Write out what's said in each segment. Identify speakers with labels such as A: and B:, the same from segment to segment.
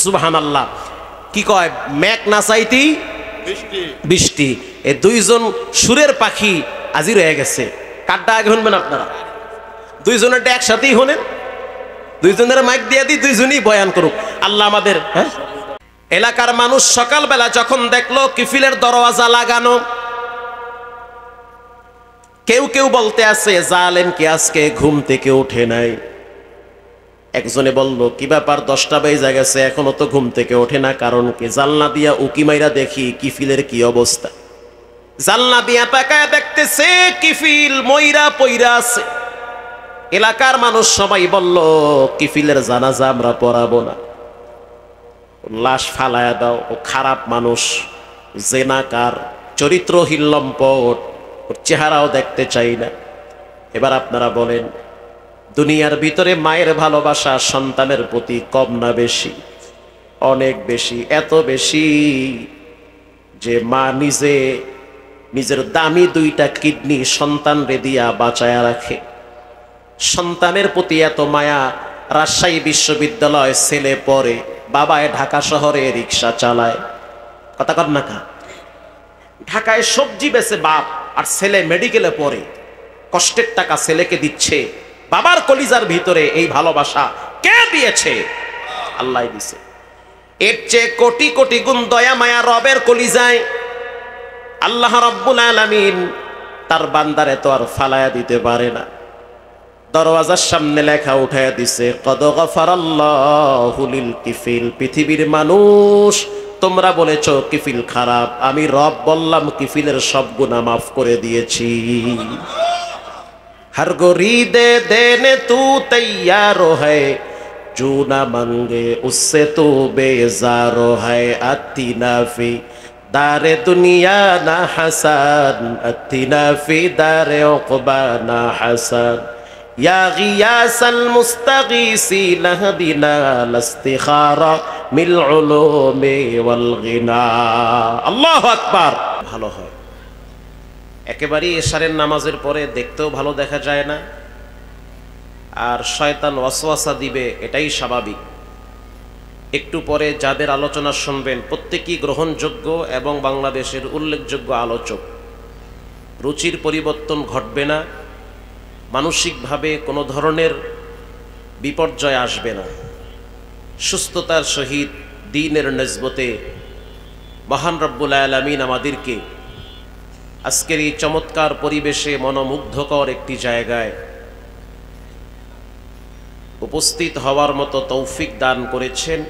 A: সুবহানাল্লাহ। কি কয়, মেঘ না চাইতেই বৃষ্টি। এই দুইজন সুরের পাখি আজি রয়ে গেছে। কারটা আগে শুনবেন আপনারা? দুইজনেরটা একসাথেই শোনেন, দুইজনের মাইক দিয়ে দিই, দুইজনই বয়ান করুক। আল্লাহ আমাদের এলাকার মানুষ সকালবেলা যখন দেখলো কিফিলের দরওয়াজা লাগানো, কেউ কেউ বলতে আছে জালেম কি আজকে ঘুম থেকে ওঠে নাই। একজনে বলল, কি ব্যাপার, 10টা বেজে গেছে এখনো তো ঘুম থেকে ওঠে না, কারণ কি? জানলা দিয়া উকি মাইরা দেখি কিফিলের কি অবস্থা। জানলা দিয়া তাকায় দেখতেছে কিফিল মইরা পইরা আছে। এলাকার মানুষ সবাই বলল, কিফিলের জানাজা আমরা পড়াবো না, লাশ ফালায়া দাও, ও খারাপ মানুষ, জেনাকার, চরিত্রহীন লম্পট, ওর চেহারাও দেখতে চাই না। এবার আপনারা বলেন, দুনিয়ার ভিতরে মায়ের ভালোবাসা সন্তানের প্রতি কম না বেশি? অনেক বেশি। এত বেশি যে মা নিজের দামি 2টা কিডনি সন্তানরে দিয়া বাঁচায়া রাখে। সন্তানের প্রতি এত মায়া। রাজশাহী বিশ্ববিদ্যালয় ছেলে পড়ে, বাবায় ঢাকা শহরে রিক্সা চালায়। কথা কর না কা? ঢাকায় সবজি বেচে বাপ, আর ছেলে মেডিকেলে পড়ে, কষ্টের টাকা ছেলেকে দিচ্ছে। বাবার কলিজার ভিতরে এই ভালোবাসা কে দিয়েছে? আল্লাহ দিয়েছে। এর চেয়ে কোটি কোটি গুণ দয়া মায়া রবের কলিজায়। আল্লাহ রাব্বুল আলামিন তার বান্দারে তো আর ফালায়া দিতে পারে না। দরওয়াজার সামনে লেখা উঠায়া দিছে, কদ গফারাল্লাহু লিল কিফিল। পৃথিবীর মানুষ, তোমরা বলেছ কিফিল খারাপ, আমি রব বললাম কিফিলের সব গুনাহ মাফ করে দিয়েছি। हर गोरीदे देने तू तैयारो है, जो ना मांगे उससे तू बेजारो है। अतीना फी दारे दुनिया ना हसन, अतीना फी दारे उक़बा ना हसन। या गियासल मुस्तगीसीन हदीना लस्तिखारा मिल उलूमी वल गिना। अल्लाहु আকবার। ভালো হয় একেবারেই এশারের নামাজের পরে, দেখতেও ভালো দেখা যায় না, আর শয়তান ওয়াসওয়াসা দিবে, এটাই স্বাভাবিক। একটু পরে যাদের আলোচনা শুনবেন প্রত্যেকেই গ্রহণযোগ্য এবং বাংলাদেশের উল্লেখযোগ্য আলোচক। রুচির পরিবর্তন ঘটবে না, মানসিকভাবে কোনো ধরনের বিপর্যয় আসবে না। সুস্থতার সহিত দ্বীনের নেসবতে মহান রব্বুল আলামিন আমাদেরকে আজকের এই চমৎকার পরিবেশে মনোমুগ্ধকর একটি জায়গায় উপস্থিত হওয়ার মতো তৌফিক দান করেছেন।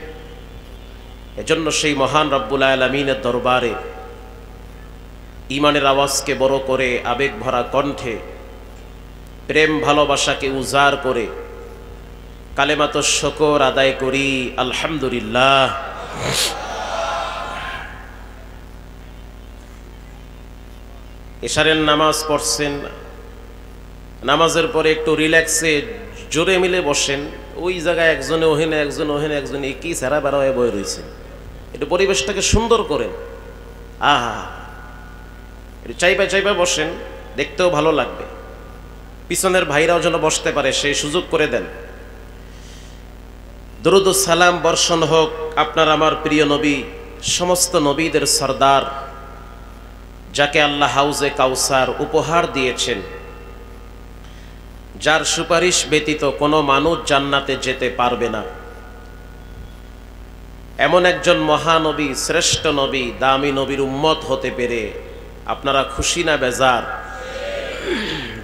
A: এজন্য সেই মহান রব্বুল আলামিনের দরবারে ঈমানের আওয়াজকে বড় করে, আবেগ ভরা কণ্ঠে, প্রেম ভালোবাসাকে উজাড় করে কালেমাত শুকর আদায় করি, আলহামদুলিল্লাহ। এশারের নামাজ পড়ছেন, নামাজের পরে একটু রিল্যাক্সে জোরে মিলে বসেন। ওই জায়গায় একজনে ওহেনে, একজন ওহেনে, একজন একই সারা বেড়া হয়ে বয়ে রয়েছে। একটু পরিবেশটাকে সুন্দর করেন। একটু চাইবা চাইবা বসেন, দেখতেও ভালো লাগবে। পিছনের ভাইরাও যেন বসতে পারে সেই সুযোগ করে দেন। দরুদ ও সালাম বর্ষণ হোক আপনার আমার প্রিয় নবী, সমস্ত নবীদের সরদার, যাকে আল্লাহ হাউজে কাউসার উপহার দিয়েছেন, যার সুপারিশ ব্যতীত কোনো মানুষ জান্নাতে যেতে পারবে না। এমন একজন মহানবী, শ্রেষ্ঠ নবী, দামি নবীর উম্মত হতে পেরে আপনারা খুশি না বেজার?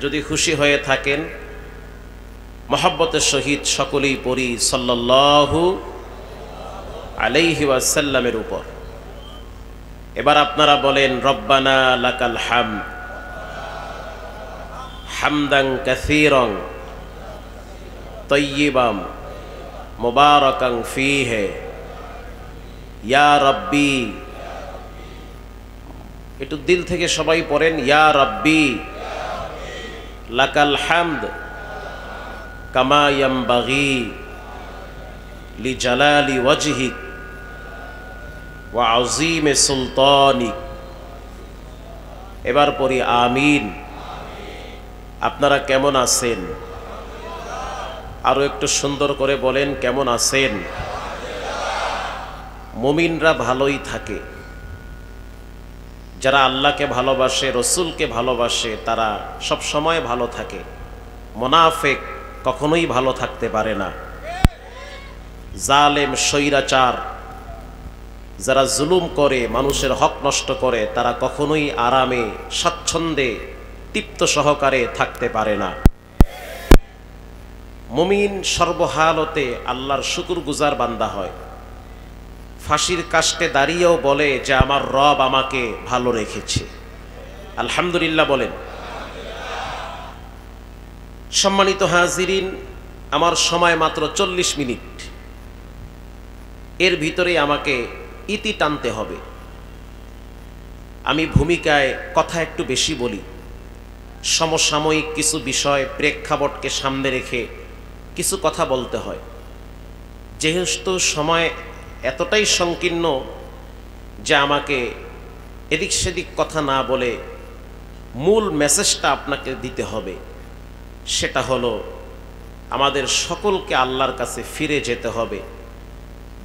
A: যদি খুশি হয়ে থাকেন, মহব্বতের সহিত সকলেই পড়ি সাল্লাল্লাহু আলাইহি ওয়াসাল্লামের উপর। এবার আপনারা বলেন, রব্বানা লাকাল হামদ হামদান কাসীরান তাইয়্যিবান মুবারাকান ফীহি ইয়া রাব্বি। একটু দিল থেকে সবাই পড়েন, ইয়া রাব্বি লাকাল হামদ কামা ইয়ামবাগি লিজালালি ওয়াজহিক ওয়া আযীমি সুলতানিক। এবার পড়ি আমিন। আপনারা কেমন আছেন? আরো একটু সুন্দর করে বলেন, কেমন আছেন? মুমিনরা ভালোই থাকে, যারা আল্লাহকে ভালোবাসে, রসুলকে ভালোবাসে, তারা সব সময় ভালো থাকে। মুনাফিক কখনোই ভালো থাকতে পারে না। জালেম, স্বৈরাচার, যারা জুলুম করে, মানুষের হক নষ্ট করে, তারা কখনোই আরামে, স্বাচ্ছন্দ্যে, তৃপ্ত সহকারে থাকতে পারে না। মুমিন সর্বহালতে আল্লাহর শুকরগুজার বান্দা হয়। ফাঁসির কাষ্টে দাঁড়িয়েও বলে যে আমার রব আমাকে ভালো রেখেছে, আলহামদুলিল্লাহ বলেন। সম্মানিত হাজিরিন, আমার সময় মাত্র 40 মিনিট। এর ভিতরে আমাকে ইতি টানতে হবে। আমি ভূমিকায় কথা একটু বেশি বলি। সমসাময়িক কিছু বিষয়, প্রেক্ষাপটকে সামনে রেখে কিছু কথা বলতে হয়। যেহেতু সময় এতটাই সংকীর্ণ যে আমাকে এদিক সেদিক কথা না বলে মূল মেসেজটা আপনাকে দিতে হবে। সেটা হলো আমাদের সকলকে আল্লাহর কাছে ফিরে যেতে হবে।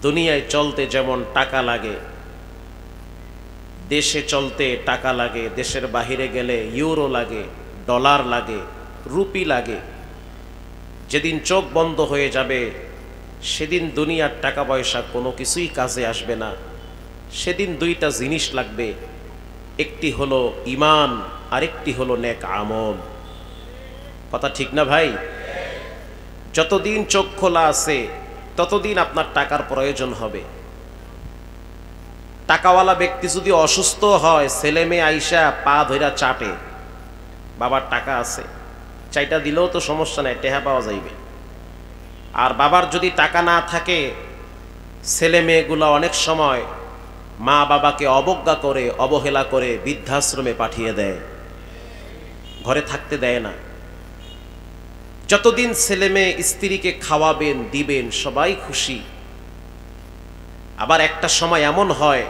A: দুনিয়ায় চলতে যেমন টাকা লাগে, দেশে চলতে টাকা লাগে, দেশের বাহিরে গেলে ইউরো লাগে, ডলার লাগে, রুপি লাগে। যেদিন চোখ বন্ধ হয়ে যাবে সেদিন দুনিয়ার টাকা পয়সা কোনো কিছুই কাজে আসবে না। সেদিন দুইটা জিনিস লাগবে, একটি হলো ঈমান, আরেকটি হলো নেক আমল। কথা ঠিক না ভাই? যতদিন চোখ খোলা আছে ততদিন আপনার টাকার প্রয়োজন হবে। টাকাওয়ালা ব্যক্তি যদি অসুস্থ হয়, ছেলে মেয়ে আইসা পা ধইরা চাটে, বাবার টাকা আছে, চাইটা দিলেও তো সমস্যা নাই, টেহা পাওয়া যাইবে। আর বাবার যদি টাকা না থাকে, ছেলে মেয়েগুলো অনেক সময় মা বাবাকে অবজ্ঞা করে, অবহেলা করে বৃদ্ধাশ্রমে পাঠিয়ে দেয়, ঘরে থাকতে দেয় না। যতদিন ছেলে মেয়ে স্ত্রীকে খাওয়াবেন, দিবেন, সবাই খুশি। আবার একটা সময় এমন হয়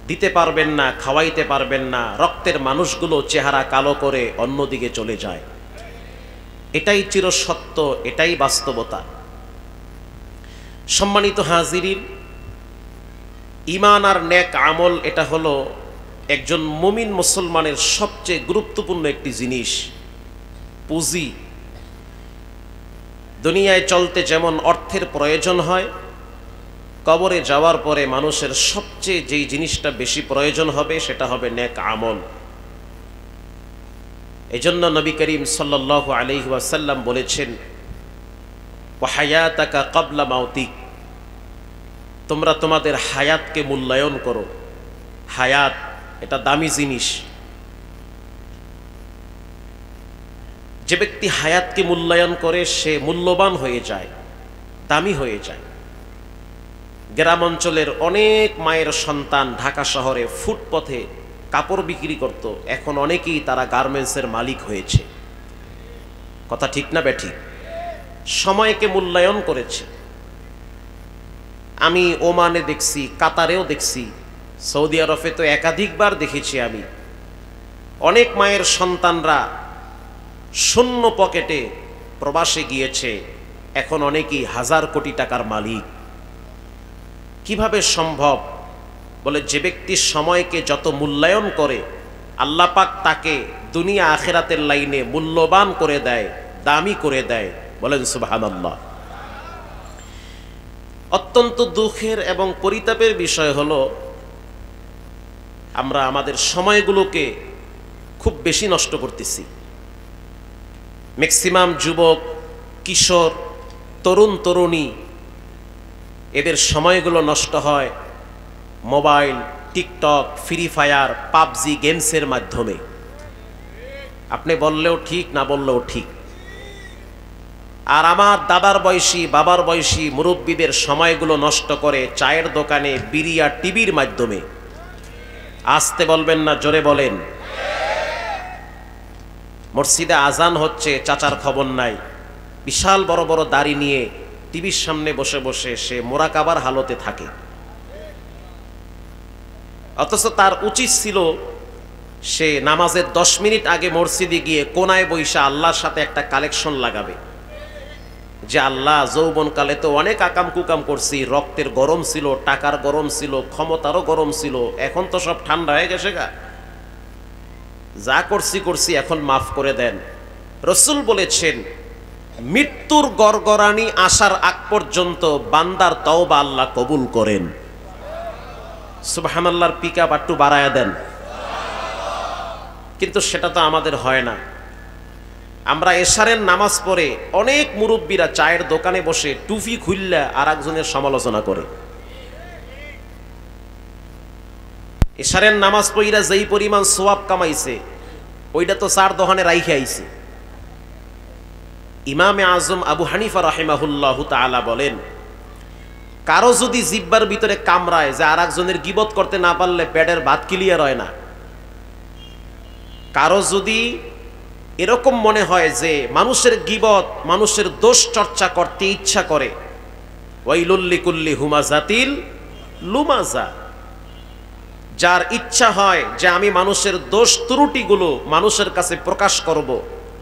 A: দিতে পারবেন না, খাওয়াইতে পারবেন না, রক্তের মানুষগুলো চেহারা কালো করে অন্যদিকে চলে যায়। এটাই চিরসত্য, এটাই বাস্তবতা। সম্মানিত হাজিরিন, ঈমান আর নেক আমল, এটা হলো একজন মুমিন মুসলমানের সবচেয়ে গুরুত্বপূর্ণ একটি জিনিস, পুঁজি। দুনিয়ায় চলতে যেমন অর্থের প্রয়োজন হয়, কবরে যাওয়ার পরে মানুষের সবচেয়ে যেই জিনিসটা বেশি প্রয়োজন হবে সেটা হবে নেক আমল। এজন্য নবী করিম সাল্লাল্লাহু আলাইহি ওয়াসাল্লাম বলেছেন, ওয়া হায়াতাকা ক্বাবলা মাউতিক, তোমরা তোমাদের হায়াতকে মূল্যায়ন করো। হায়াত এটা দামি জিনিস। যে ব্যক্তি হায়াতকে মূল্যায়ন করে সে মূল্যবান হয়ে যায়, দামি হয়ে যায়। গ্রাম অঞ্চলের অনেক মায়ের সন্তান ঢাকা শহরে ফুটপথে কাপড় বিক্রি করত, এখন অনেকেই তারা গার্মেন্টসের মালিক হয়েছে। কথা ঠিক না বেঠিক? সময়কে মূল্যায়ন করেছে। আমি ওমানে দেখছি, কাতারেও দেখছি, সৌদি আরবে তো একাধিকবার দেখেছি আমি। অনেক মায়ের সন্তানরা শূন্য পকেটে প্রবাসে গিয়েছে, এখন অনেকেই হাজার কোটি টাকার মালিক। কিভাবে সম্ভব? বলে যে ব্যক্তি সময়কে যত মূল্যায়ন করে আল্লাহ পাক তাকে দুনিয়া আখিরাতের লাইনে মূল্যবান করে দেয়, দামি করে দেয়। বলেন সুবহানাল্লাহ। অত্যন্ত দুঃখের এবং পরিতাপের বিষয় হলো আমরা আমাদের সময়গুলোকে খুব বেশি নষ্ট করতেছি। ম্যাক্সিমাম যুবক, কিশোর, তরুণ তরুণী, এদের সময়গুলো নষ্ট হয় mobile, TikTok, free fire, PUBG গেমসের মাধ্যমে। আপনি বললেও ঠিক, না বললেও ঠিক। আর আমার দাদার বয়সী, বাবার বয়সী মুরব্বীদের সময়গুলো নষ্ট করে চায়ের দোকানে, বিড়ি আর টিভির মাধ্যমে। আসতে বলবেন না, জোরে বলেন। মসজিদে আজান হচ্ছে, চাচার খবর নাই, বিশাল বড় বড় দাড়ি নিয়ে টিভির সামনে বসে বসে সে মোরাকাবার হালতে থাকে। অথচ তার উচিত ছিল সে নামাজের 10 মিনিট আগে মসজিদে গিয়ে কোনায় বইসা আল্লাহর সাথে একটা কালেকশন লাগাবে। যে আল্লাহ যৌবনকালে তো অনেক আকাম কুকাম করছি, রক্তের গরম ছিল, টাকার গরম ছিল, ক্ষমতারও গরম ছিল, এখন তো সব ঠান্ডা হয়ে গেছে গা, যা করছি এখন মাফ করে দেন। রসুল বলেছেন মৃত্যুর গড়গড়ানি আসার আগ পর্যন্ত বান্দার তওবা আল্লাহ কবুল করেন। সুবহানাল্লাহর পিকআপ একটু বাড়ায়া দেন। কিন্তু সেটা তো আমাদের হয় না। আমরা এশারের নামাজ পড়ে অনেক মুরব্বীরা চায়ের দোকানে বসে টুপি খুললা আর একজনের সমালোচনা করে। এশারের নামাজ পড়িরা যেই পরিমাণ সোয়াব কামাইছে ওইটা তো চার দোকানে রাইখে আইছে। ইমামে আজম আবু হানিফা রাহিমাহুল্লাহু তাআলা বলেন, কারো যদি জিব্বার ভিতরে কামড়ায় যে আর একজনের গীবত করতে না পারলে পেটের ভাত ক্লিয়ার হয় না, কারো যদি এরকম মনে হয় যে মানুষের গীবত, মানুষের দোষ চর্চা করতে ইচ্ছা করে, ওয়াইলুল লিকুল্লি হুমাজাতিল লুমাজা, যার ইচ্ছা হয় যে আমি মানুষের দোষ ত্রুটিগুলো মানুষের কাছে প্রকাশ করব,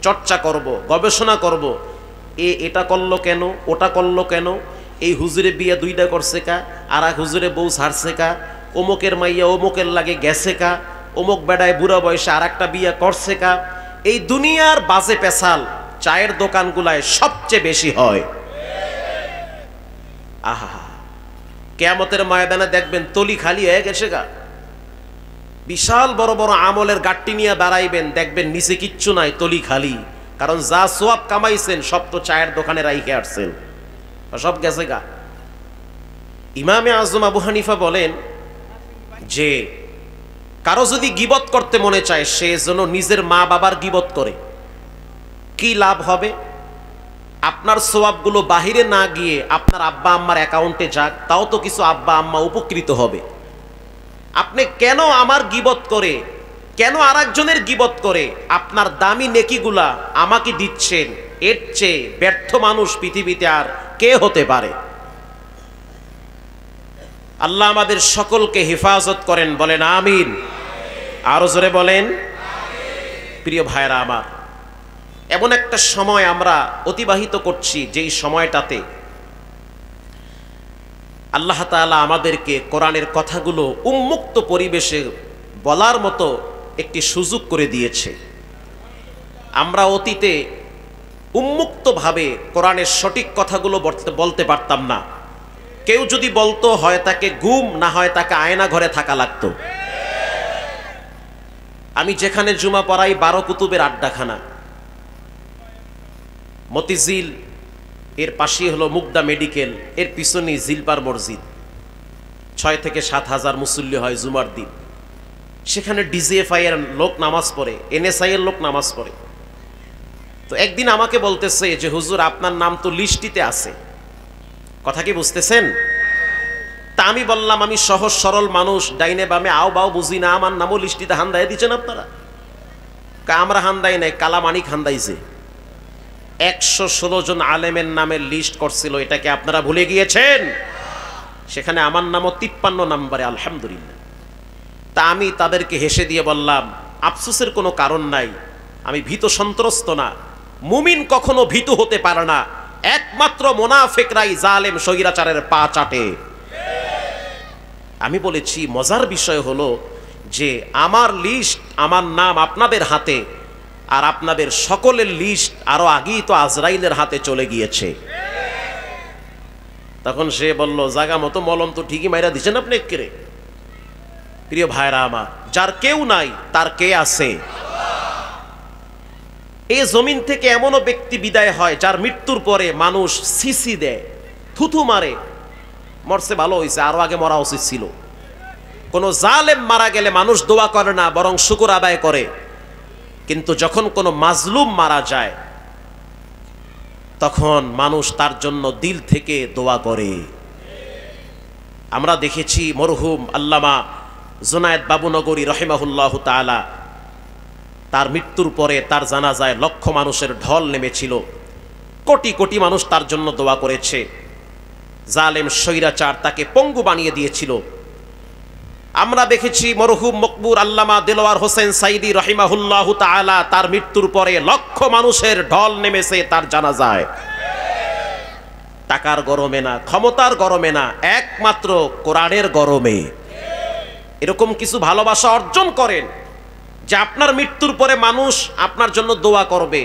A: চর্চা করব, গবেষণা করব, এটা করলো কেন, ওটা করলো কেন, এই হুজুরে বিয়ে দুইটা করছে কা, আর এক হুজুরে বউ ছাড়ছে কা, অমুকের মাইয়া অমুকের লাগে গেছে কা, অমুক বেড়ায় বুড়া বয়সে আর একটা বিয়ে করছে কা, এই দুনিয়ার বাজে পেশাল চায়ের দোকানগুলায় সবচেয়ে বেশি হয়। আহা, কিয়ামতের ময়দানে দেখবেন তলি খালি হয়ে গেছে গা, বিশাল বড় বড় আমলের গাট্টি নিয়ে দাঁড়াইবেন, দেখবেন নিচে কিচ্ছু নাই, তলি খালি। কারণ যা সোয়াব কামাইছেন সব তো চায়ের দোকানে রাইখে আসছেন, সব গেছে গা। ইমামে আজম আবু হানিফা বলেন যে কারো যদি গীবত করতে মনে চায় সে যেন নিজের মা বাবার গীবত করে। কি লাভ হবে? আপনার সোয়াবগুলো বাহিরে না গিয়ে আপনার আব্বা আম্মার অ্যাকাউন্টে যাক, তাও তো কিছু আব্বা আম্মা উপকৃত হবে। আপনি কেন আমার গীবত করে, কেন আরেকজনের গীবত করে আপনার দামি নেকিগুলা আমাকে দিচ্ছেন? এর চেয়ে ব্যর্থ মানুষ পৃথিবীতে আর কে হতে পারে? আল্লাহ আমাদের সকলকে হেফাজত করেন, বলেন আমিন। আরো জোরে বলেন। প্রিয় ভাইরা আমার, এমন একটা সময় আমরা অতিবাহিত করছি যেই সময়টাতে আল্লাহ তাআলা আমাদেরকে কোরআনের কথাগুলো উন্মুক্ত পরিবেশে বলার মতো একটি সুযোগ করে দিয়েছে। আমরা অতীতে উন্মুক্তভাবে কোরআনের সঠিক কথাগুলো বলতে পারতাম না। কেউ যদি বলতো হয় তাকে গুম, না হয় তাকে আয়না ঘরে থাকা লাগতো। আমি যেখানে জুমা পড়াই 12 কুতুবের আড্ডাখানা, মতিঝিল, এর পাশেই হলো মুগদা মেডিকেল, এর পিছনেই জিলপার মসজিদ। 6 থেকে 7 হাজার মুসল্লি হয় জুমার দিন। সেখানে ডিজিএফআই এর লোক নামাজ পড়ে, এনএসআই এর লোক নামাজ পড়ে। তো একদিন আমাকে বলতেছে যে হুজুর আপনার নাম তো লিস্টিতে আছে। কথা কি বুঝতেছেন? তা আমি বললাম আমি সহজ সরল মানুষ, ডাইনে বামে আও বাও বুঝি না, আমার নামও লিস্টিতে হান্দাই দিচ্ছেন আপনারা? আমরা হান্দাই নাই, কালামানিক হান্দাইছে। 116 জন আলেমের নামের লিস্ট করছিল, এটাকে আপনারা ভুলে গিয়েছেন? সেখানে আমার নামও 53 নম্বরে, আলহামদুলিল্লাহ। তা আমি তাদেরকে হেসে দিয়ে বললাম আফসোসের কোনো কারণ নাই, আমি ভীত সন্ত্রস্ত না। মুমিন কখনো ভীতু হতে পারে না, একমাত্র মুনাফিকরাই জালেম স্বৈরাচারের পা চাটে। আমি বলেছি মজার বিষয় হলো যে আমার লিস্ট, আমার নাম আপনাদের হাতে, আর আপনাদের সকলের লিস্ট আরো আগেই তো আজরাইলের হাতে চলে গিয়েছে। তখন সে বলল জাগা মতো মলম তো ঠিকই মাইরা দিচ্ছেন আপনি একেরে। প্রিয় ভাইরা আমার, যার কেউ নাই তার কে আছে? এই জমিন থেকে এমনও ব্যক্তি বিদায় হয় যার মৃত্যুর পরে মানুষ সিসি দেয়, থুথু মারে, মরছে ভালো হয়েছে, আরো আগে মরা উচিত ছিল। কোন জালেম মারা গেলে মানুষ দোয়া করে না, বরং শুকর আদায় করে। কিন্তু যখন কোনো মাজলুম মারা যায় তখন মানুষ তার জন্য দিল থেকে দোয়া করে। আমরা দেখেছি মরহুম আল্লামা জুনায়েদ বাবুনগরী রহিমাহুল্লাহ তাআলা, তার মৃত্যুর পরে তার জানাজায় লক্ষ মানুষের ঢল নেমেছিল, কোটি কোটি মানুষ তার জন্য দোয়া করেছে। জালেম স্বৈরাচার তাকে পঙ্গু বানিয়ে দিয়েছিল। আমরা দেখেছি মরহুম মকবুর আল্লামা দেলোয়ার হোসেন সাইদি রহিমাহুল্লাহু তাআলা, তার মৃত্যুর পরে লক্ষ মানুষের ঢল নেমেছে তার জানাজায়। টাকার গরমে না, ক্ষমতার গরমে না, একমাত্র কোরআনের গরমে। এরকম কিছু ভালোবাসা অর্জন করেন যে আপনার মৃত্যুর পরে মানুষ আপনার জন্য দোয়া করবে।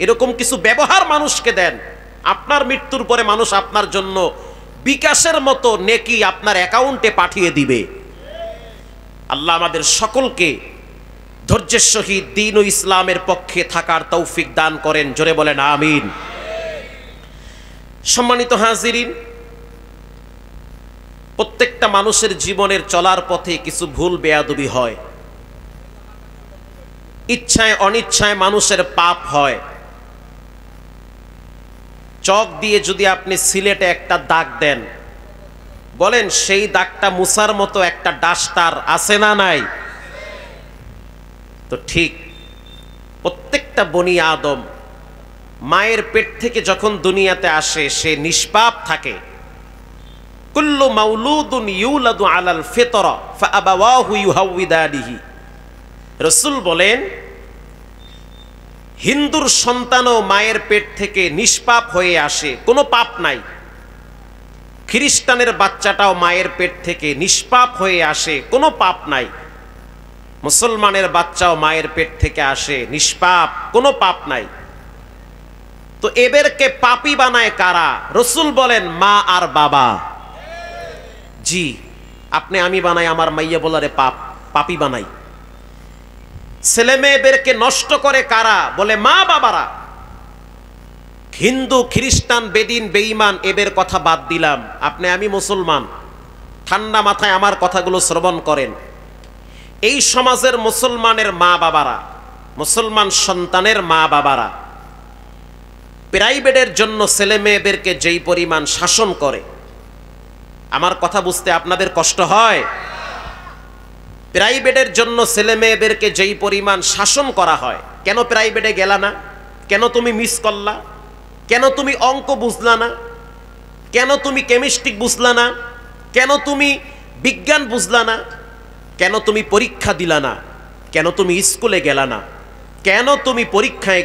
A: এরকম কিছু ব্যবহার মানুষকে দেন, আপনার মৃত্যুর পরে মানুষ আপনার জন্য বিকাশের মতো নেকি আপনার অ্যাকাউন্টে পাঠিয়ে দিবে। আল্লাহ আমাদের সকলকে ধৈর্যের সহিত দ্বীন ও ইসলামের পক্ষে থাকার তৌফিক দান করেন, জোরে বলেন আমিন। সম্মানিত হাজিরিন, প্রত্যেকটা মানুষের জীবনের চলার পথে কিছু ভুল বেয়াদবি হয়, ইচ্ছায় অনিচ্ছায় মানুষের পাপ হয়। চক দিয়ে যদি আপনি সিলেটে একটা দাগ দেন, বলেন সেই দাগটা মুছার মতো একটা ডাস্টার আছে না নাই? তো ঠিক প্রত্যেকটা বনি আদম মায়ের পেট থেকে যখন দুনিয়াতে আসে সে নিষ্পাপ থাকে। কুল্লু মাউলুদুন ইউলাদু আলাল ফিতরা ফাআবাওয়াহু ইউহাউইদানিহি। রাসূল বলেন হিন্দুর সন্তানও মায়ের পেট থেকে নিষ্পাপ হয়ে আসে, কোনো পাপ নাই। খ্রিস্টানের বাচ্চাটাও মায়ের পেট থেকে নিষ্পাপ হয়ে আসে, কোনো পাপ নাই। মুসলমানের বাচ্চাও মায়ের পেট থেকে আসে নিষ্পাপ, কোনো পাপ নাই। তো এদেরকে পাপী বানায় কারা? রাসূল বলেন মা আর বাবা। জি, আপনি আমি বানাই, আমার মাইয়া বলারে পাপী বানাই। ছেলে মেয়েদেরকে নষ্ট করে কারা? বলে মা বাবারা। হিন্দু খ্রিস্টান বেদিন বেঈমান এদের কথা বাদ দিলাম, আপনি আমি মুসলমান, ঠান্ডা মাথায় আমার কথাগুলো শ্রবণ করেন। এই সমাজের মুসলমানের মা বাবারা, মুসলমান সন্তানের মা বাবারা প্রাইভেটের জন্য ছেলে মেয়েদেরকে যেই পরিমাণ শাসন করে, আমার কথা বুঝতে আপনাদের কষ্ট হয়? প্রাইভেটের জন্য ছেলে মেয়েদেরকে যেই পরিমাণ শাসন করা হয়, কেন প্রাইভেটে গেলা না? কেন তুমি মিস করলা? কেন তুমি অঙ্ক বুঝলা না? কেন তুমি কেমিস্ট্রি বুঝলা না? কেন তুমি বিজ্ঞান বুঝলা না? কেন তুমি পরীক্ষা দিলা না? কেন তুমি স্কুলে গেলা না? কেন তুমি পরীক্ষায়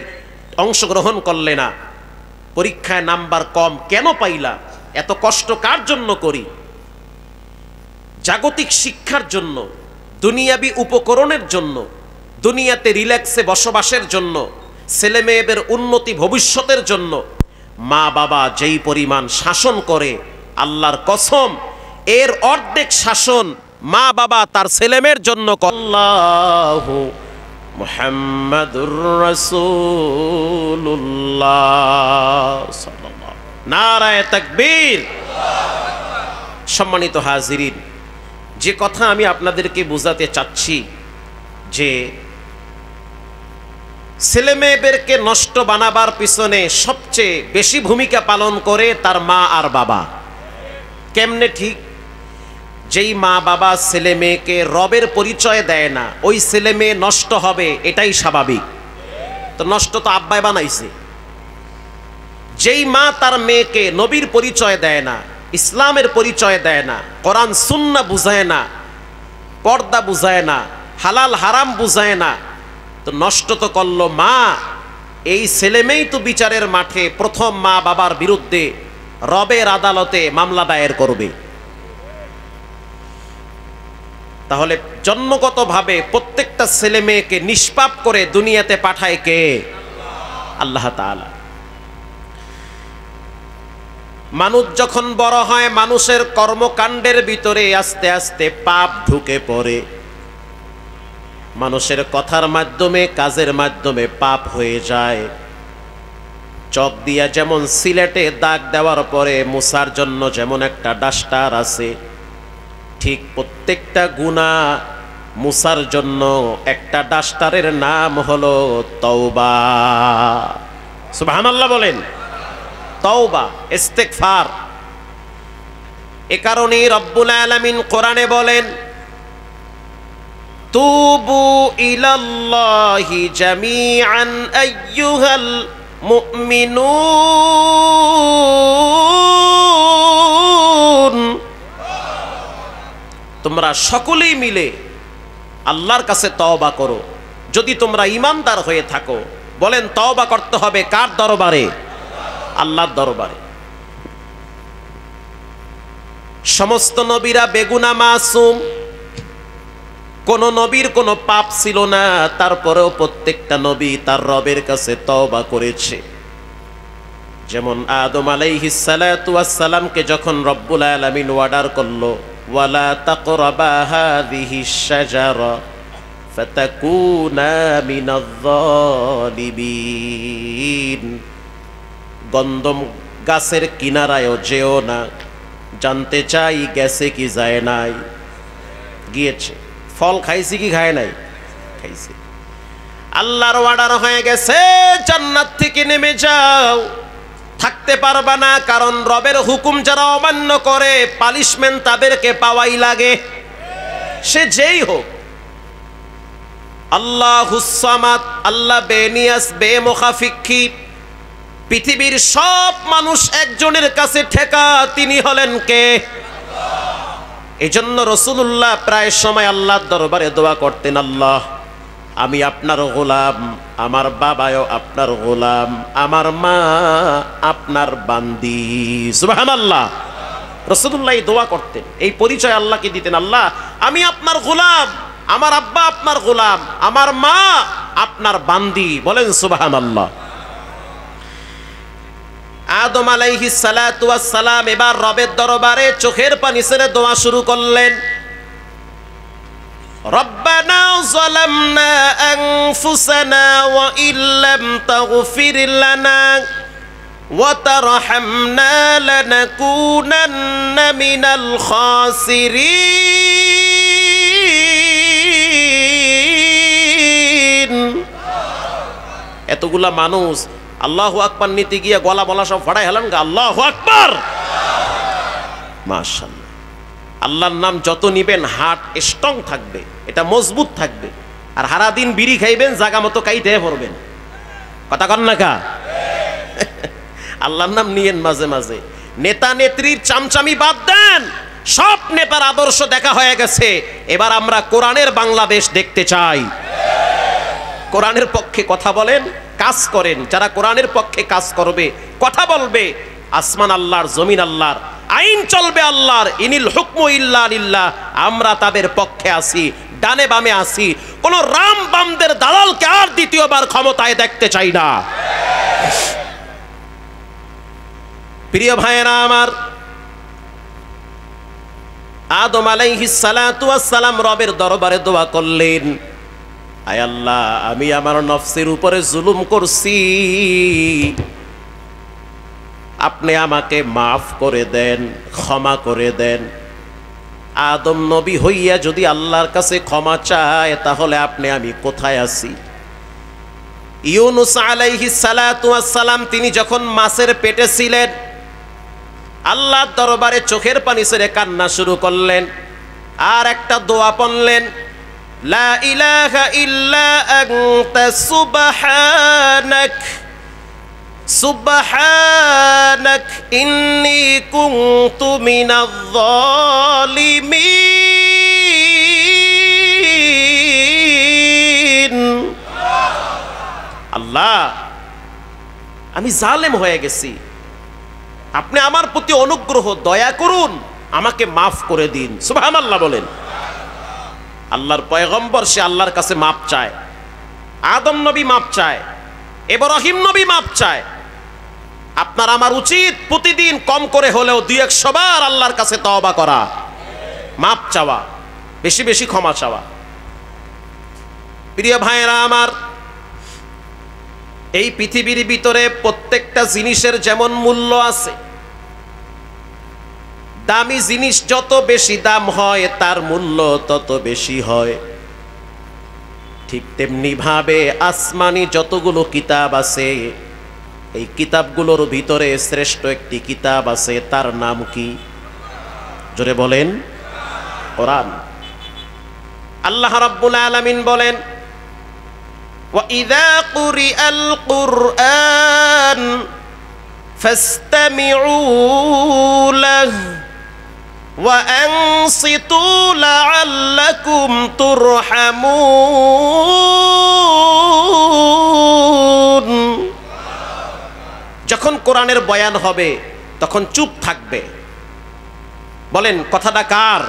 A: অংশগ্রহণ করলে না? পরীক্ষায় নাম্বার কম কেন পাইলা? এত কষ্ট কার জন্য করি? জাগতিক শিক্ষার জন্য, দুনিয়াবি উপকরণের জন্য, দুনিয়াতে রিল্যাক্সে বসবাসের জন্য, ছেলে মেয়েদের উন্নতি ভবিষ্যতের জন্য মা বাবা যেই পরিমাণ শাসন করে, আল্লাহর কসম এর অর্ধেক শাসন মা বাবা তার ছেলেমেয়ের জন্য। আল্লাহু মুহাম্মাদুর রাসূলুল্লাহ সাল্লাল্লাহু নারায়ে তাকবীর। সম্মানিত হাজিরিন, যে কথা আমি আপনাদেরকে বোঝাতে চাচ্ছি যে ছেলে মেয়েদেরকে নষ্ট বানাবার পিছনে সবচেয়ে বেশি ভূমিকা পালন করে তার মা আর বাবা। কেমনে? ঠিক যেই মা বাবা ছেলে মেয়েকে রবের পরিচয় দেয় না, ওই ছেলে মেয়ে নষ্ট হবে, এটাই স্বাভাবিক। তো নষ্ট তো আব্বাই বানাইছে। যেই মা তার মেয়েকে নবীর পরিচয় দেয় না, ইসলামের পরিচয় দেয় না, কোরআন সুন্নাহ বুঝায় না, পর্দা বুঝায় না, হালাল হারাম বুঝায় না, তো নষ্ট তো করলো মা। এই ছেলে মেয়েই তো বিচারের মাঠে প্রথম মা বাবার বিরুদ্ধে রবের আদালতে মামলা দায়ের করবে। তাহলে জন্মগতভাবে প্রত্যেকটা ছেলে মেয়েকে নিষ্পাপ করে দুনিয়াতে পাঠায় কে? আল্লাহ তাআলা। মানুষ যখন বড় হয়, মানুষের কর্মকাণ্ডের ভিতরে আস্তে আস্তে পাপ ঢুকে পড়ে। মানুষের কথার মাধ্যমে, কাজের মাধ্যমে পাপ হয়ে যায়। চক দিয়া যেমন সিলেটে দাগ দেওয়ার পরে মুছার জন্য যেমন একটা ডাস্টার আছে, ঠিক প্রত্যেকটা গুনাহ মুছার জন্য একটা ডাস্টারের নাম হলো তওবা। সুবহানাল্লাহ বলেন। তওবা, ইস্তেগফার। এ কারণেই রব্বুল আলামিন কোরআনে বলেন তুবু ইলাল্লাহি জামিআন আইয়ুহাল মুমিনুন। তোমরা সকলেই মিলে আল্লাহর কাছে তওবা করো যদি তোমরা ঈমানদার হয়ে থাকো। বলেন তওবা করতে হবে কার দরবারে? আল্লাহর দরবারে। সমস্ত নবীরা বেগুনা মাসুম, কোন নবীর কোনো পাপ ছিল না, তারপরেও প্রত্যেকটা নবী তার রবের কাছে তওবা করেছে। যেমন আদম আলাইহিস সালাতু ওয়াস সালামকে যখন রব্বুল আলামিন অর্ডার করলো, ওয়ালা তাকরাবা হাযিহিশ শাজারা ফাতাকুনা মিনাজ যালিমিন, গন্ধম গাছের কিনারায়ও যেও না। জানতে চাই গেছে কি যায় নাই? গিয়েছে। ফল খাইছি কি খায় নাই? খাইছে। আল্লাহর অর্ডার হয়ে গেছে, জান্নাত থেকে নেমে যাও, থাকতে পারবা না, কারণ রবের হুকুম যারা অমান্য করে পানিশমেন্ট তাদেরকে পাওয়াই লাগে, সে যেই হোক। আল্লাহুস সামাদ, আল্লাহ বেনিয়াস বেমুখাফিকি, পৃথিবীর সব মানুষ একজনের কাছে ঠেকা, তিনি হলেন কে? এজন্য রাসূলুল্লাহ প্রায় সময় আল্লাহর দরবারে দোয়া করতেন, আল্লাহ আমি আপনার গোলাম, আমার বাবাও আপনার গোলাম, আমার মা আপনার বান্দি। সুবহানাল্লাহ। রাসূলুল্লাহ দোয়া করতেন, এই পরিচয় আল্লাহকে দিতেন, আল্লাহ আমি আপনার গোলাম, আমার আব্বা আপনার গোলাম, আমার মা আপনার বান্দি। বলেন সুবহানাল্লাহ। আদম আলাইহিস সালাতু ওয়াস সালাম এবার রবের দরবারে চোখের পানি ছেড়ে দোয়া শুরু করলেন। রব্বানা যালামনা আনফুসানা ওয়া ইল্লাম তাগফির লানা ওয়া তারহামনা লানাকুনান্না মিনাল খাসিরিন। এতগুলা মানুষ আল্লাহু আকবার নিতে গিয়ে গলা বলা সব ফাড়াই হলেন গা, আল্লাহু আকবার। মাশাআল্লাহ। আল্লাহর নাম যত নিবেন হার্ট স্ট্রং থাকবে, এটা মজবুত থাকবে। আর সারা দিন বিড়ি খাইবেন, জাগা মতো কাইতে পড়বেন। কথা কন না কা? আল্লাহর নাম নিয়েন মাঝে মাঝে। নেতা নেত্রীর চামচামি বাদ দেন, সব নেতার আদর্শ দেখা হয়ে গেছে। এবার আমরা কোরআনের বাংলাদেশ দেখতে চাই। কোরআনের পক্ষে কথা বলেন, কাজ করেন। যারা কোরআনের পক্ষে কাজ করবে, কথা বলবে, আসমান আল্লাহর, জমিন আল্লাহর, আইন চলবে আল্লাহর, ইনিল হুকমু ইল্লা লিল্লাহ, আমরা তাদের পক্ষে আছি, ডানে বামে আছি। কোন রাম বামদের দালালকে আর দ্বিতীয়বার ক্ষমতায় দেখতে চাই না। প্রিয় ভাইয়েরা আমার, আদম আলাইহিস সালাতু ওয়াস সালাম রবের দরবারে দোয়া করলেন, আয় আল্লাহ আমি আমার নফসের উপরে জুলুম করছি, আপনি আমাকে মাফ করে দেন, ক্ষমা করে দেন। আদম নবী হইয়া যদি আল্লাহর কাছে ক্ষমা চায়, তাহলে আপনি আমি কোথায় আছি? ইউনুস আলাইহিস সালাতু ওয়াস সালাম তিনি যখন মাছের পেটে ছিলেন, আল্লাহর দরবারে চোখের পানি ছেড়ে কান্না শুরু করলেন, আর একটা দোয়া পড়লেন, লা ইলাহা ইল্লা আনতা সুবহানাক সুবহানাক ইন্নী কুনতু মিনাজ যালিমিন। আল্লাহ আমি জালেম হয়ে গেছি, আপনি আমার প্রতি অনুগ্রহ দয়া করুন, আমাকে মাফ করে দিন। সুবহানাল্লাহ বলেন। আল্লাহর পয়গম্বর সে আল্লাহর কাছে মাপ চায়, আদম নবী মাপ চায়, ইব্রাহিম নবী মাপ চায়। আপনার আমার উচিত প্রতিদিন কম করে হলেও 200 বার আল্লাহর কাছে তওবা করা, মাপ চাওয়া, বেশি বেশি ক্ষমা চাওয়া। প্রিয় ভাইয়েরা আমার, এই পৃথিবীর ভিতরে প্রত্যেকটা জিনিসের যেমন মূল্য আছে, দামি জিনিস যত বেশি দাম হয় তার মূল্য তত বেশি হয়। ঠিক তেমনি ভাবে আসমানি যতগুলো কিতাব আছে, এই কিতাবগুলোর ভিতরে শ্রেষ্ঠ একটি কিতাব আছে, তার নাম কি? জোরে বলেন, কোরআন। আল্লাহ রাব্বুল আলামিন বলেন, ওয়া ইযা কুরিআল কুরআন ফাসতামিউ লাহু ওয়া আনসিতু লাআল্লাকুম তুরহামুন। যখন কোরআনের বয়ান হবে তখন চুপ থাকবে, বলেন কথাটা কার?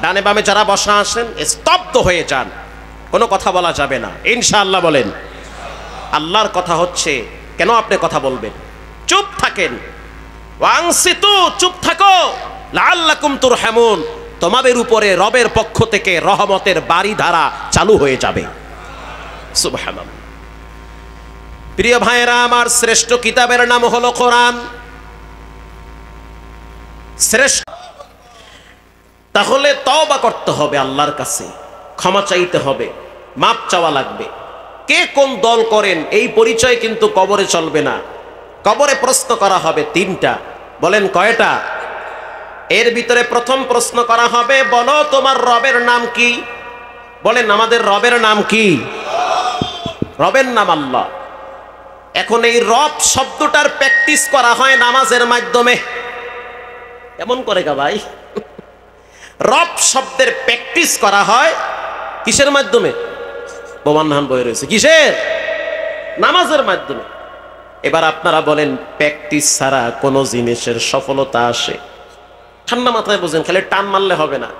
A: ডানে বামে যারা বসা আছেন স্তব্ধ হয়ে যান, কোনো কথা বলা যাবে না ইনশাআল্লাহ। বলেন আল্লাহর কথা হচ্ছে, কেন আপনি কথা বলবেন? চুপ থাকেন। ওয়াংসিতু, চুপ থাকো, লাআল্লাকুম তুরহামুন, তোমাদের উপরে রবের পক্ষ থেকে রহমতের বাড়িধারা চালু হয়ে যাবে। সুবহানাল্লাহ। প্রিয় ভাইয়েরা আমার, শ্রেষ্ঠ কিতাবের নাম হলো কোরআন। শ্রেষ্ঠ, তাহলে তওবা করতে হবে আল্লাহর কাছে, ক্ষমা চাইতে হবে, মাপ চাওয়া লাগবে। কে কোন দল করেন এই পরিচয় কিন্তু কবরে চলবে না। কবরে প্রশ্ন করা হবে তিনটা। বলেন কয়টা? এর ভিতরে প্রথম প্রশ্ন করা হবে, বলো তোমার রবের নাম কি? বলেন আমাদের রবের নাম কি? রবের নাম আল্লাহ। এখন এই রব শব্দটার প্র্যাকটিস করা হয় নামাজের মাধ্যমে। এমন করে গা ভাই, রব শব্দের প্র্যাকটিস করা হয় কিসের মাধ্যমে? বোমান হান বয়ে রয়েছে, কিসের? নামাজের মাধ্যমে। এবার আপনারা বলেন, প্র্যাকটিস ছাড়া কোনো জিনিসের সফলতা আসে? ঠান্ডা মাথায় বোঝেন, খালি টান মারলে হবে না।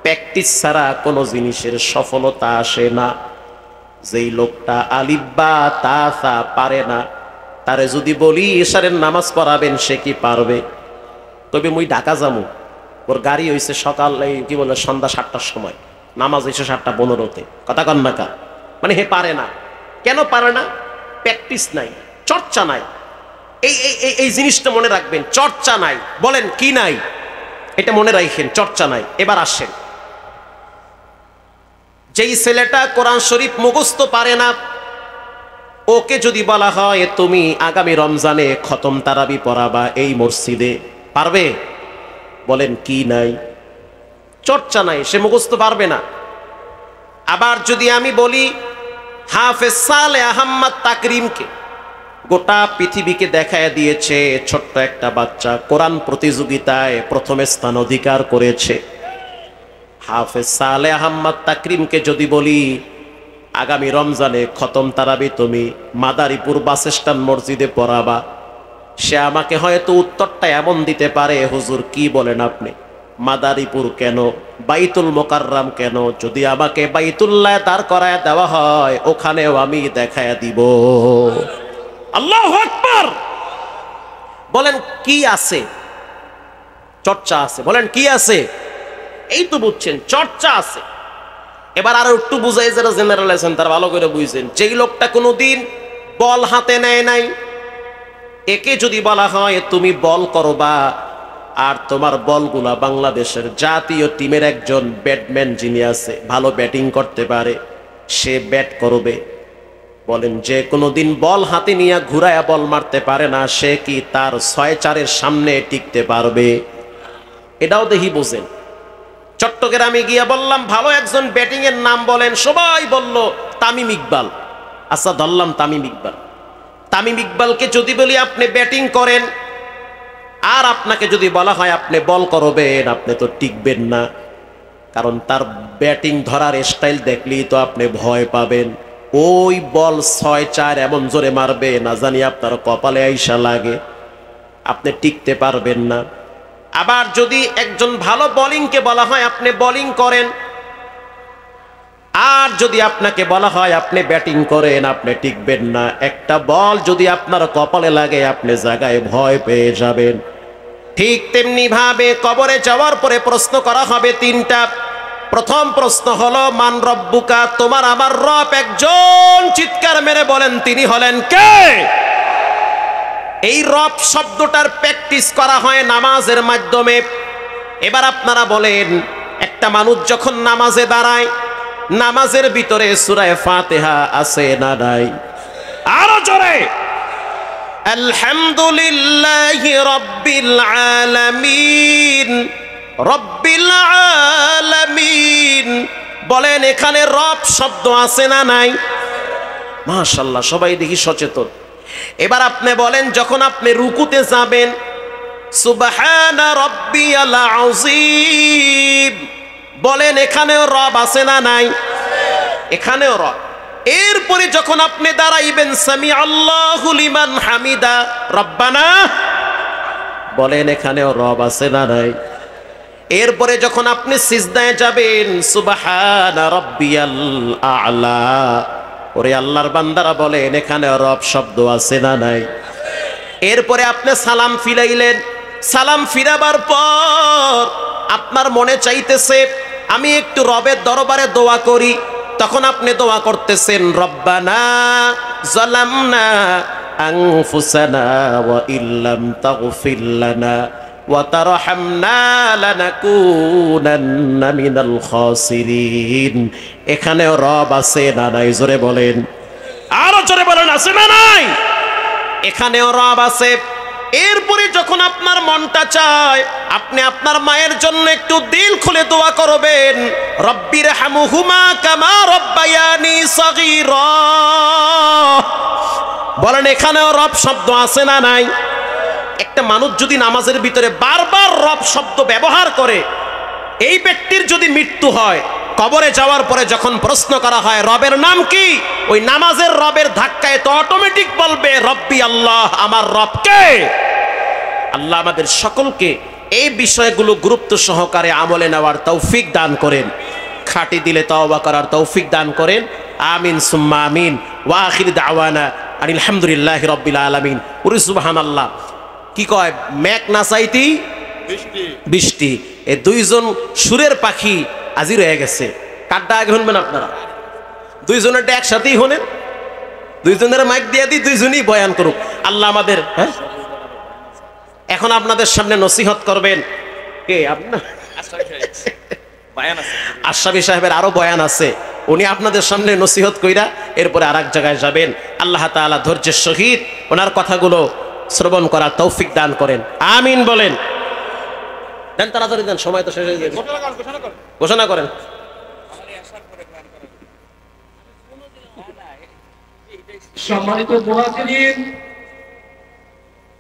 A: প্র্যাকটিস ছাড়া কোনো জিনিসের সফলতা আসে না। যেই লোকটা আলিফ বা তা সা পারে না, তারে যদি বলি এশারের নামাজ পড়াবেন, সে কি পারবে? তবে মুই ঢাকা যামু, ওর গাড়ি হয়েছে সকাল কি বলে সন্ধ্যা 7টার সময়, নামাজ হয়েছে 7:15-তে, কথা কন না কা? মানে হে পারে না। কেন পারে না? প্র্যাকটিস নাই, চর্চা নাই। এই এই এই জিনিসটা মনে রাখবেন, চর্চা নাই। বলেন কি নাই? এটা মনে রাখেন, চর্চা নাই। এবার আসেন, যেই ছেলেটা কোরআন শরীফ মুখস্থ পারে না, ওকে যদি বলা হয় তুমি আগামী রমজানে খতম তারাবি পড়াবা এই মসজিদে, পারবে? বলেন কি নাই? চর্চা নাই, সে মুখস্থ পারবে না। আবার যদি আমি বলি হাফেজ সালেহ আহমদ তাকরিমকে, গোটা পৃথিবীকে দেখায় দিয়েছে, ছোট্ট একটা বাচ্চা কোরআন প্রতিযোগিতায় প্রথম স্থান অধিকার করেছে। হাফেজ সালেহ আহমদ তাকরিমকে যদি বলি আগামী রমজানে খতম তারাবি তুমি মাদারীপুর বাস স্ট্যান্ড মসজিদে পড়াবা, সে আমাকে হয়তো উত্তরটা এমন দিতে পারে, হুজুর কি বলেন আপনি? মাদারীপুর কেন, বাইতুল মোকাররম কেন? যদি আমাকে বাইতুল্লাহ দাঁড় করায় দেওয়া হয়, ওখানেও আমি দেখায় দিব। আল্লাহু আকবার। বলেন কি আছে? চর্চা আছে। বলেন কি আছে? এই তো বুঝছেন, চর্চা আছে। এবার আরো একটু বুঝাই, যারা জেনারেল আছেন তারা ভালো করে বুঝছেন। যেই লোকটা কোনোদিন বল হাতে নেয় নাই, একে যদি বলা হয় তুমি বল করবা, আর তোমার বলগুলা বাংলাদেশের জাতীয় টিমের একজন ব্যাটম্যান যিনি আছে, ভালো ব্যাটিং করতে পারে, সে ব্যাট করবে। বলেন যে কোনোদিন বল হাতে নিয়ে ঘুরায়া বল মারতে পারে না, সে কি তার 6-4-এর সামনে টিকতে পারবে? এটাও দেখি বোঝেন। চট্টগ্রামে গিয়ে বললাম ভালো একজন ব্যাটিং এর নাম বলেন, সবাই বলল তামিম ইকবাল। আচ্ছা ধরলাম তামিম ইকবাল। তামিম ইকবালকে যদি বলি আপনি ব্যাটিং করেন, আর আপনাকে যদি বলা হয় আপনি বল করবেন, আপনি তো টিকবেন না, কারণ তার ব্যাটিং ধরার স্টাইল দেখলেই তো আপনি ভয় পাবেন। ওই বল 6-4 এমন জোরে মারবে, না জানি আপনার কপালে আইসা লাগে, আপনি টিকতে পারবেন না। আবার যদি একজন ভালো বোলিংকে বলা হয় আপনি বোলিং করেন, আর যদি আপনাকে বলা হয় আপনি ব্যাটিং করেন, আপনি টিকবেন না। একটা বল যদি আপনার কপালে লাগে, আপনি জায়গায় ভয় পেয়ে যাবেন। ঠিক তেমনি ভাবে কবরে যাওয়ার পরে প্রশ্ন করা হবে তিনটা। প্রথম প্রশ্ন হলো মান রব্বুকা, তোমার আমার রব একজন। চিৎকার মেরে বলেন তিনি হলেন কে? এই রব শব্দটার প্র্যাকটিস করা হয় নামাজের মাধ্যমে। এবার আপনারা বলেন, একটা মানুষ যখন নামাজে দাঁড়ায়, নামাজের ভিতরে সূরা ফাতিহা আছে না নাই? আরো জোরে আলহামদুলিল্লাহি রাব্বিল আলামিন, রব্বিল আলামিন। বলেন এখানে রব শব্দ আছে না নাই? মাশাআল্লাহ, সবাই দেখি সচেতন। এবার আপনি বলেন যখন আপনি রুকুতে যাবেন, সুবহানা রাব্বিয়াল আযীম, বলেন এখানেও রব আছে না নাই? এখানেও রব। এরপরে যখন আপনি দাঁড়াইবেন, সামি আল্লাহু লিমান হামিদা রব্বানা, বলেন এখানেও রব আছে না নাই? এরপরে যখন আপনি সিজদায় যাবেন, সুবহানা রাব্বিয়াল আ'লা, ওরে আল্লাহর বান্দারা বলেন এখানে রব শব্দ আছে না নাই? এরপরে আপনি সালাম ফিরাইলেন, সালাম ফিরাবার পর আপনার মনে চাইতেছে আমি একটু রবের দরবারে দোয়া করি, তখন আপনি দোয়া করতেছেন রব্বানা যালামনা আনফুসানা ওয়া ইল্লাম তাগফির লানা ওয়া তারহামনা লানাকুনান্না মিনাল খাসিরিন। এখানেও রব আছে না নাই? জোরে বলেন, আরো জোরে বলেন, আছে না নাই? এখানেও রব আছে। এরপরে যখন আপনার মনটা চায় আপনি আপনার মায়ের জন্য একটু দিল খুলে দোয়া করবেন, রব্বির হামুহুমা কামা রব্বায়ানি সগীরা। বলেন এখানেও রব শব্দ আছে না নাই? একটা মানুষ যদি নামাজের ভিতরে বারবার রব শব্দ ব্যবহার করে, এই ব্যক্তির যদি মৃত্যু হয়, কবরে যাওয়ার পরে যখন প্রশ্ন করা হয় রবের নাম কি, ওই নামাজের রবের ধাক্কায় তো অটোমেটিক বলবে রব্বি আল্লাহ, আমার রব কে? আল্লাহ আমাদের সকলকে এই বিষয়গুলো গুরুত্ব সহকারে আমলে নেওয়ার তৌফিক দান করেন, খাঁটি দিলে তওবা করার তৌফিক দান করেন। আমিন সুম্মা আমিন। ওয়া আখির দাওয়ানা আনিল হামদুলিল্লাহি রাব্বিল আলামিন। ওরে সুবহানাল্লাহ, কি কয় মেঘ না চাইতেই বৃষ্টি। এই দুইজন সুরের পাখি আজি রয়ে গেছে। কারটা আগে শুনবেন আপনারা? দুইজনেরটা একসাথেই শোনেন, দুইজনের মাইক দিয়ে দিই, দুইজনই বয়ান করুক। আল্লাহ আমাদের, হ্যাঁ এখন আপনাদের সামনে নসিহত করবেন কে? আপনার আশরাফি সাহেবের আরো বয়ান আছে, উনি আপনাদের সামনে নসিহত কইরা এরপরে আর এক জায়গায় যাবেন। আল্লাহ তাআলা ধৈর্যের সহিত ওনার কথাগুলো শ্রবণ করার তৌফিক দান করেন। আমিন বলেন। দেন তাড়াতাড়ি দেন, সময় তো শেষ হয়ে গেছে। ঘোষণা করেন।
B: সম্মানিত মুহাজিরিন,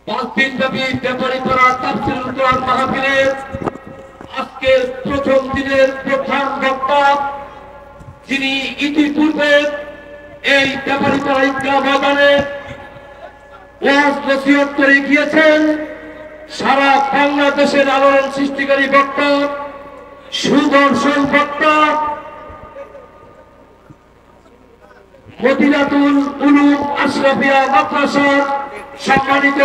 B: 5 দিনব্যাপী ব্যাপারীপাড়া তাফসীরুল কোরআন মাহফিলের আজকের প্রথম দিনের প্রধান বক্তা, যিনি ইতিপূর্বে এই ব্যাপারীপাড়া ঈদগাহ ময়দানে ওয়াজ নসিহত করে গিয়েছেন, সারা বাংলাদেশের আলোড়ন সৃষ্টিকারী বক্তা, সুদর্শন বক্তা, মদিনাতুল উলুম আশরাফিয়া মাদ্রাসার সম্মানিত